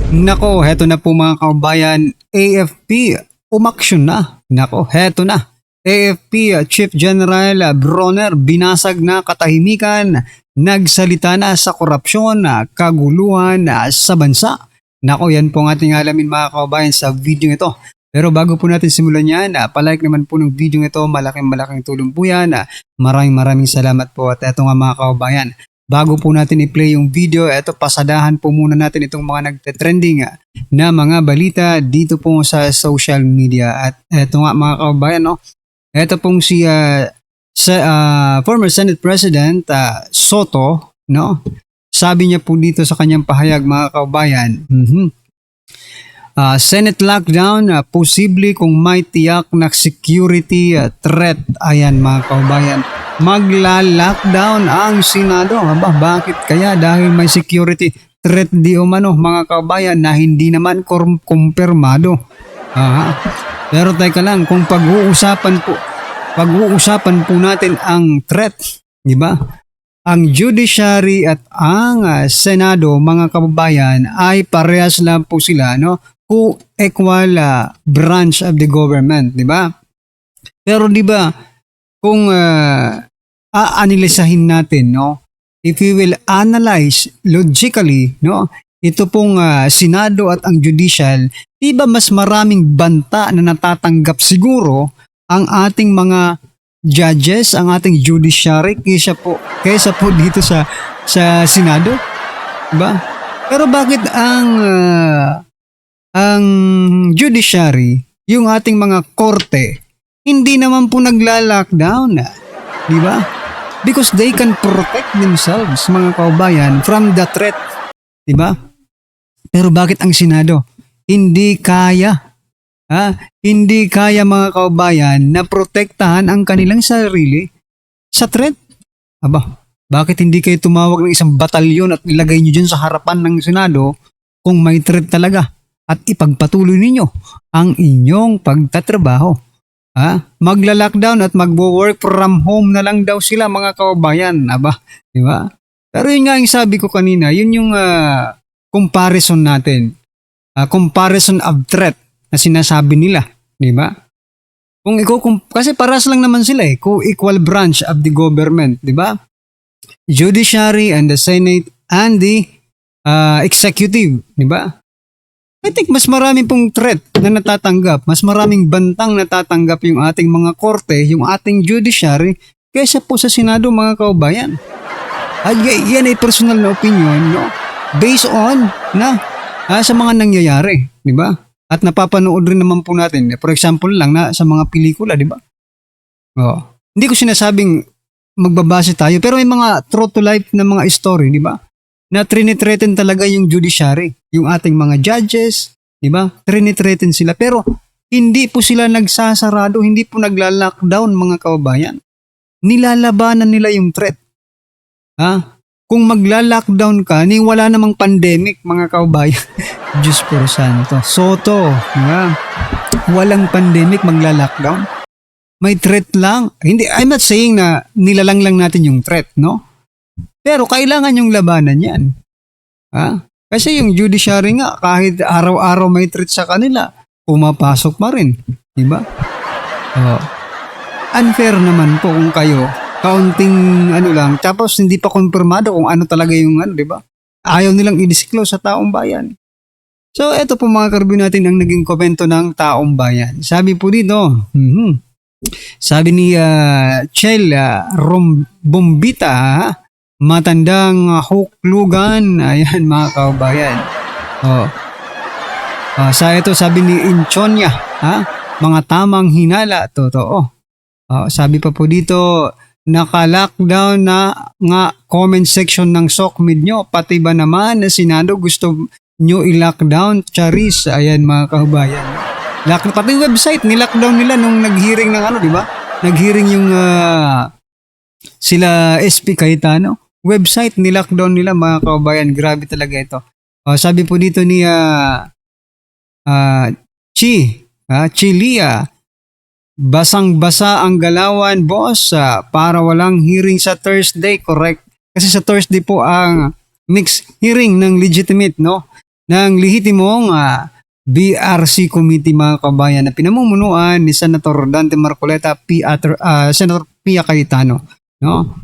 Nako, heto na po mga kabayan, AFP, umaksyon na. Nako, heto na. AFP Chief General Bronner, binasag na katahimikan, nagsalita na sa korupsyon, kaguluhan sa bansa. Nako, yan po ang ating alamin mga kabayan sa video ito. Pero bago po natin simulan yan, palike naman po ng video ito, malaking tulong po yan. Maraming salamat po at eto nga mga kabayan. Bago po natin i-play yung video, eto pasadahan po muna natin itong mga nagte-trending na mga balita dito po sa social media. At eto nga mga kabayan, no? Eto pong si former Senate President Soto, no? Sabi niya po dito sa kanyang pahayag mga kabayan, Senate lockdown, posible kung may tiyak na security threat. Ayan mga kabayan, magla-lockdown ang Senado. Aba, bakit kaya? Dahil may security threat di umano mga kabayan na hindi naman kumpirmado. Pero teka lang, kung pag-uusapan po natin ang threat, di ba? Ang judiciary at ang Senado mga kababayan ay parehas lang po sila, no? Co-equal branch of the government, di ba? Pero di ba kung aanalisahin natin, no? If we will analyze logically, no? Ito pong Senado at ang judicial, di ba mas maraming banta na natatanggap siguro ang ating mga judges, ang ating judiciary kaysa po dito sa Senado, di ba? Pero bakit ang judiciary, yung ating mga korte, hindi naman po nagla-lockdown, di ba? Because they can protect themselves, mga kaubayan, from the threat, di ba? Pero bakit ang Senado hindi kaya? Hindi kaya mga kaubayan na protektahan ang kanilang sarili sa threat. Aba, bakit hindi kayo tumawag ng isang batalyon at ilagay nyo dyan sa harapan ng Senado kung may threat talaga? At ipagpatuloy ninyo ang inyong pagtatrabaho. Magla-lockdown at magwo-work from home na lang daw sila mga kababayan. Aba, di ba? Pero yun nga yung sabi ko kanina, yun yung comparison natin. Comparison of threat na sinasabi nila, di ba? Kasi paras lang naman sila co-equal branch of the government, di ba? Judiciary and the Senate and the executive, di ba? I think mas marami pong threat na natatanggap, mas maraming bantang natatanggap yung ating mga korte, yung ating judiciary, kaysa po sa Senado mga kaubayan. At yan ay personal na opinion, no? Based on sa mga nangyayari, di ba? At napapanood rin naman po natin, for example lang na sa mga pelikula, di ba? Hindi ko sinasabing magbabase tayo, pero may mga true to life na mga story, di ba? Na trinithreaten talaga yung judiciary, yung ating mga judges, di ba? Trinithreaten sila, pero hindi po sila nagsasarado, hindi po nagla-lockdown mga kababayan. Nilalabanan nila yung threat. Kung magla-lockdown ka, wala namang pandemic mga kababayan. Diyos por santo. Soto, walang pandemic, magla-lockdown. May threat lang. Hindi, I'm not saying na nilalang lang natin yung threat, no? Pero kailangan yung labanan yan. Kasi yung judiciary nga, kahit araw-araw may threat sa kanila, pumapasok pa rin. Diba? Unfair naman po kung kayo, kaunting lang, tapos hindi pa kumpirmado kung ano talaga yung diba? Ayaw nilang i-disclose sa taong bayan. So, eto po mga karbi natin ang naging komento ng taong bayan. Sabi po dito, sabi ni Chel Bombita, matandang huklugan. Ayan mga kaubayan. Sa ito sabi ni Inchonia, mga tamang hinala, totoo. Sabi pa po dito, naka-lockdown na nga comment section ng SOCMED nyo. Pati ba naman na Senado gusto nyo i-lockdown? Charis, ayan mga kaubayan. Pati website, ni-lockdown nila nung nag-hearing ng di ba? Nag-hearing yung sila SP Cayetano. Website, ni-lockdown nila mga kaubayan. Grabe talaga ito. Sabi po dito ni Chilia, basang-basa ang galawan, boss, para walang hearing sa Thursday. Correct. Kasi sa Thursday po ang mixed hearing ng legitimate, no? ng lehitimong BRC Committee mga kabayan na pinamumunuan ni Senator Dante Marcoleta, Senator Pia Cayetano. No?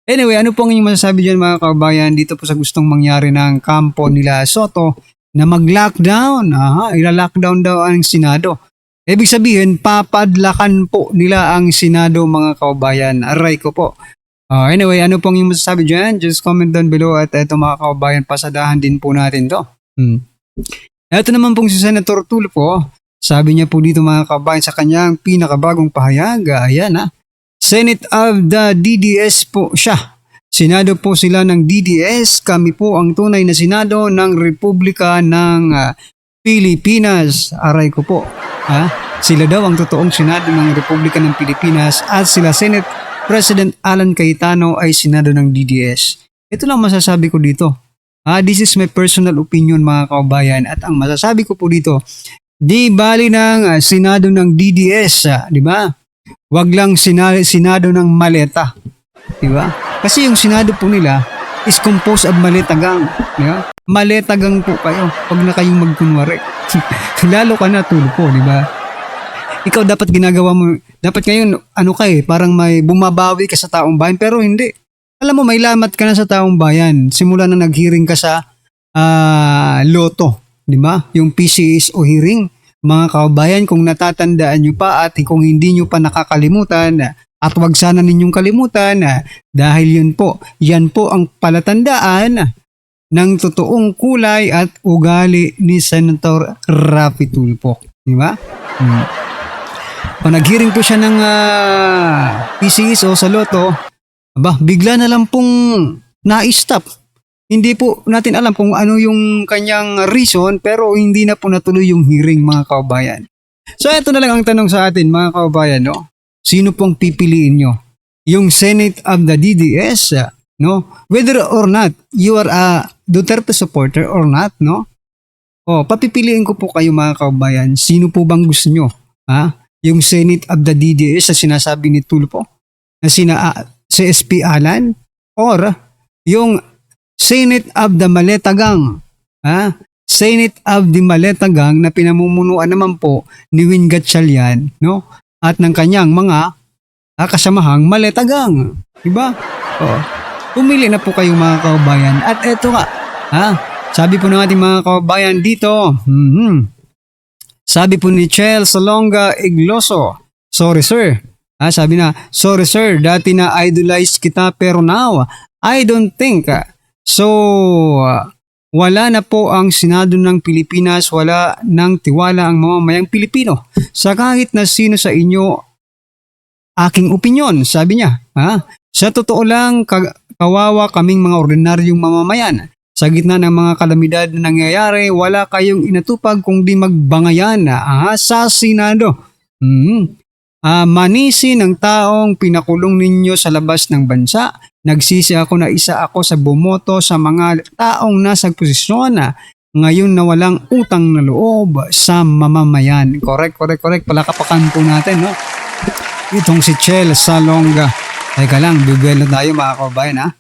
Anyway, ano pong inyong masasabi dyan mga kabayan dito po sa gustong mangyari ng kampo nila Soto na mag-lockdown? Ila-lockdown daw ang Senado. Ibig sabihin, papadlakan po nila ang Senado mga kabayan. Aray ko po. Anyway, ano pong inyong masasabi dyan? Just comment down below at eto mga kabayan, pasadahan din po natin to. Ito naman pong si Senator Tulfo, sabi niya po dito mga kabayan sa kanyang pinakabagong pahayag, ayan Senate of the DDS po siya. Senado po sila ng DDS, kami po ang tunay na Senado ng Republika ng Pilipinas. Aray ko po. Sila daw ang totoong Senado ng Republika ng Pilipinas at sila Senate President Alan Cayetano ay Senado ng DDS. Ito lang masasabi ko dito. This is my personal opinion mga kabayan at ang masasabi ko po dito, di bali ng Senado ng DDS, di ba? Wag lang Senado ng maleta, di ba? Kasi yung Senado po nila is composed of maletagang, di ba? Maletagang po kayo, wag na kayong magkunwari. Lalo ka na Tulfo, di ba? Ikaw dapat ginagawa mo, dapat ngayon parang may bumabawi ka sa taong bayan pero hindi. Alam mo, may lamat ka na sa taong bayan. Simula na nag-hearing ka sa loto, di ba? Yung PCSO hearing, mga kabayan, kung natatandaan nyo pa at kung hindi nyo pa nakakalimutan, at wag sana ninyong kalimutan, dahil yan po ang palatandaan ng totoong kulay at ugali ni Senator Raffy Tulfo, di ba? Pag nag-hearing po siya ng PCSO sa loto, bigla na lang pong na-stop. Hindi po natin alam kung ano yung kanyang reason pero hindi na po natuloy yung hearing mga kababayan. So ito na lang ang tanong sa atin mga kababayan, no? Sino pong pipiliin nyo? Yung Senate of the DDS, no? Whether or not you are a Duterte supporter or not, no? Papipiliin ko po kayo mga kababayan. Sino po bang gusto nyo? Yung Senate of the DDS na sinasabi ni Tulfo? Na si SP Alan? Or yung Senate of the Maletagang? Senate of the Maletagang na pinamumunuan naman po ni Win Gatchalian, no? At ng kanyang mga kasamahang Maletagang. Diba? Pumili na po kayo mga kababayan. At eto nga, sabi po ng ating mga kababayan dito, sabi po ni Chel Salonga Igloso, sorry sir. Sabi na, sorry sir, dati na idolize kita pero now, I don't think. So, wala na po ang Senado ng Pilipinas, wala nang tiwala ang mamamayang Pilipino. Sa kahit na sino sa inyo, aking opinyon, sabi niya. Sa totoo lang, kawawa kaming mga ordinaryong mamamayan. Sa gitna ng mga kalamidad na nangyayari, wala kayong inatupag kundi magbangayan sa Senado. Manisi ng taong pinakulong ninyo sa labas ng bansa. Nagsisi ako na isa ako sa bumoto sa mga taong nasa posisyon ngayon na walang utang na loob sa mamamayan. Correct. Palakapakan po natin, no? Itong si Chel Salonga. Teka lang, bibelo tayo mga kabayan,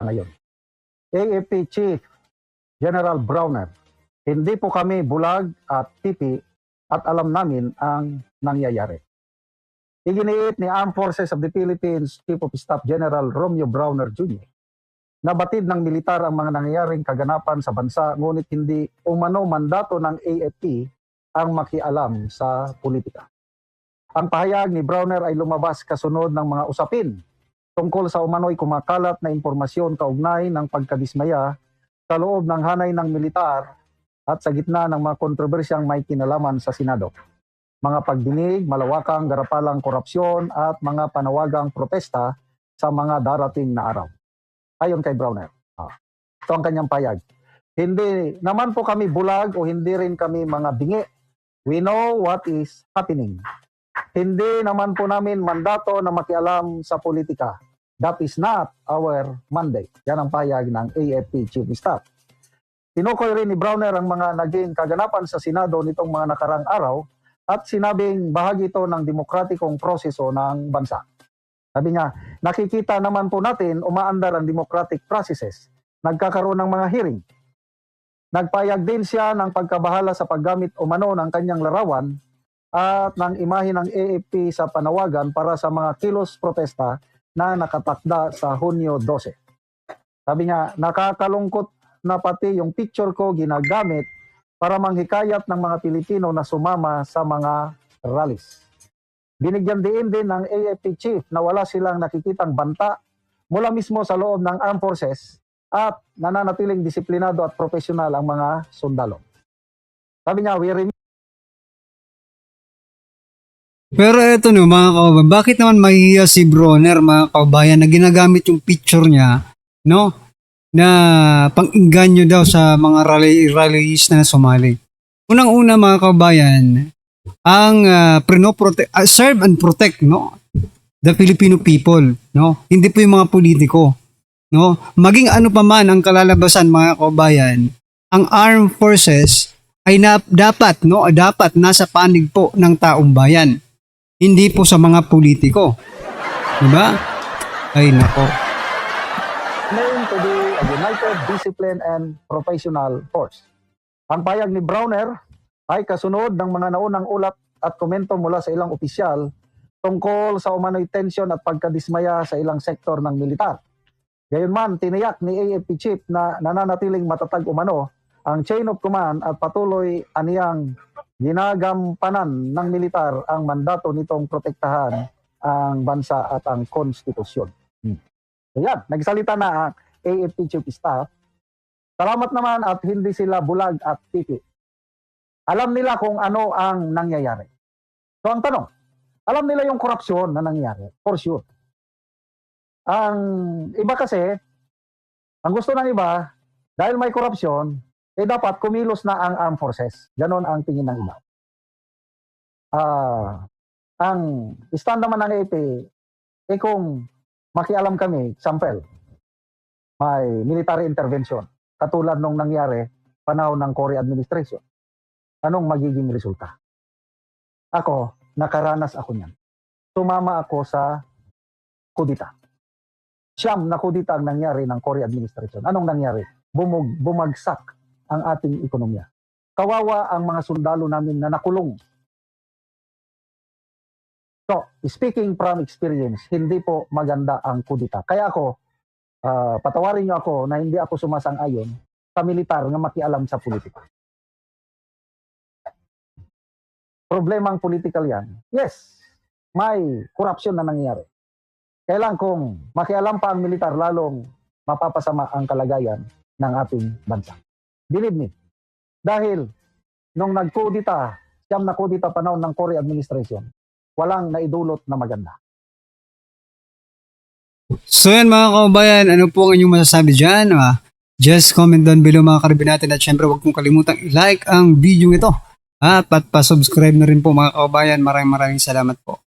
ngayon. AFP Chief General Browner, hindi po kami bulag at tipi at alam namin ang nangyayari. Iginiit ni Armed Forces of the Philippines Chief of Staff General Romeo Browner Jr. na batid ng militar ang mga nangyayaring kaganapan sa bansa, ngunit hindi umano mandato ng AFP ang makialam sa politika. Ang pahayag ni Browner ay lumabas kasunod ng mga usapin tungkol sa umano'y kumakalat na impormasyon kaugnay ng pagkadismaya sa loob ng hanay ng militar at sa gitna ng mga kontrobersyang may kinalaman sa Senado. Mga pagdinig, malawakang garapalang korupsyon at mga panawagang protesta sa mga darating na araw. Ayon kay Browner. Ito ang kanyang payag. Hindi naman po kami bulag o hindi rin kami mga bingi. We know what is happening. Hindi naman po namin mandato na makialam sa politika. That is not our mandate. Yan ang payag ng AFP Chief of Staff. Tinukoy rin ni Browner ang mga naging kaganapan sa Senado nitong mga nakarang araw at sinabing bahagi ito ng demokratikong proseso ng bansa. Sabi niya, nakikita naman po natin umaandar ang democratic processes. Nagkakaroon ng mga hearing. Nagpayag din siya ng pagkabahala sa paggamit umano ng kanyang larawan at ng imahe ng AFP sa panawagan para sa mga kilos protesta na nakatakda sa Hunyo 12. Sabi niya, nakakalungkot na pati yung picture ko ginagamit para manghikayat ng mga Pilipino na sumama sa mga rallies. Binigyan din ng AFP Chief na wala silang nakikitang banta mula mismo sa loob ng armed forces at nananatiling disiplinado at profesional ang mga sundalo. Sabi niya, Pero eto no mga kaubayan, bakit naman mahihiya si Browner mga kaubayan na ginagamit yung picture niya, no? Na pang-inganyo daw sa mga rallies na sumali. Unang-una mga kaubayan, ang serve and protect, no, the Filipino people, no, hindi po yung mga politiko, no, maging ano pa man ang kalalabasan mga kaubayan, ang armed forces ay dapat nasa panig po ng taong bayan, hindi po sa mga politiko, di ba? Ay nako. claim to be a united, disciplined, and professional force. Ang payag ni Browner ay kasunod ng mga naunang ulat at komento mula sa ilang opisyal tungkol sa umano'y tensyon at pagkadismaya sa ilang sektor ng militar. Gayunman, tiniyak ni AFP Chief na nananatiling matatag umano ang chain of command at patuloy aniyang ginagampanan ng militar ang mandato nitong protektahan ang bansa at ang konstitusyon. So yan, nagsalita na ang AFP Chief of Staff. Salamat naman at hindi sila bulag at tiki. Alam nila kung ano ang nangyayari. So ang tanong, alam nila yung korupsyon na nangyayari, for sure. Ang iba kasi, ang gusto ng iba, dahil may korupsyon, dapat kumilos na ang armed forces. Ganon ang tingin ng iba. Ang stand naman ng AP, kung makialam kami, example, may military intervention, katulad nung nangyari panahon ng Cory administration. Anong magiging resulta? Ako, nakaranas ako niyan. Sumama ako sa kudita. Siyam na kudita ang nangyari ng Cory administration. Anong nangyari? Bumagsak ang ating ekonomiya. Kawawa ang mga sundalo namin na nakulong. So, speaking from experience, hindi po maganda ang kudita. Kaya ako, patawarin niyo ako na hindi ako sumasang-ayon sa militar na makialam sa politika. Problemang political yan. Yes, may korupsyon na nangyayari. Kailan kung makialam pa ang militar, lalong mapapasama ang kalagayan ng ating bansa. Believe me, dahil nung nagkudita, siyam na kudita panahon ng Cory administration, walang naidulot na maganda. So yan mga kaubayan, ano po ang inyong masasabi dyan? Just comment down below mga karibin natin at syempre huwag kong kalimutang i-like ang video ito. At pa-subscribe na rin po mga kaubayan. Maraming salamat po.